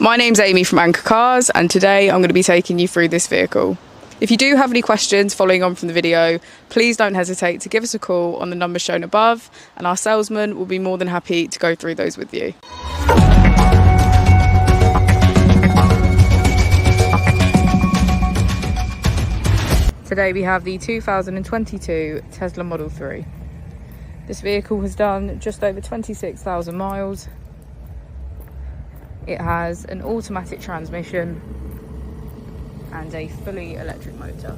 My name's Amy from Anchor Cars, and today I'm going to be taking you through this vehicle. If you do have any questions following on from the video, please don't hesitate to give us a call on the number shown above, and our salesman will be more than happy to go through those with you. Today we have the 2022 Tesla Model 3. This vehicle has done just over 26,000 miles. It has an automatic transmission and a fully electric motor.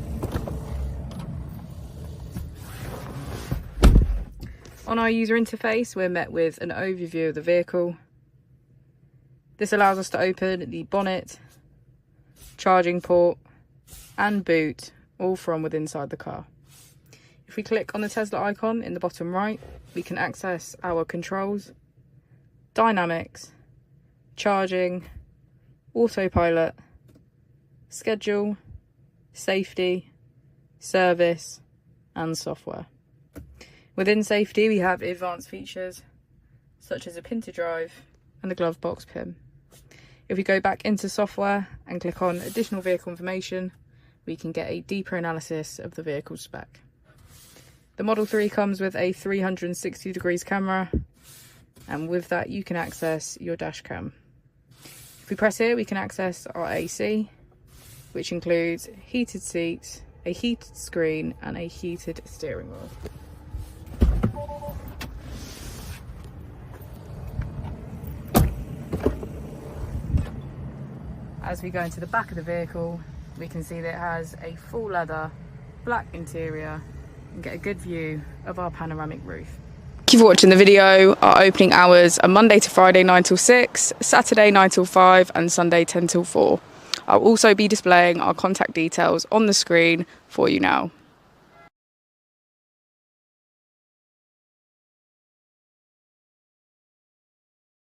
On our user interface, we're met with an overview of the vehicle. This allows us to open the bonnet, charging port and boot, all from within inside the car. If we click on the Tesla icon in the bottom right, we can access our controls, dynamics, charging, autopilot, schedule, safety, service and software. Within safety we have advanced features such as a pin to drive and a glove box pin. If we go back into software and click on additional vehicle information, we can get a deeper analysis of the vehicle spec. The Model 3 comes with a 360 degrees camera, and with that you can access your dash cam. If we press here, we can access our AC, which includes heated seats, a heated screen and a heated steering wheel. As we go into the back of the vehicle, we can see that it has a full leather black interior and get a good view of our panoramic roof. Thank you for watching the video. Our opening hours are Monday to Friday 9 till 6, Saturday 9 till 5 and Sunday 10 till 4. I'll also be displaying our contact details on the screen for you now.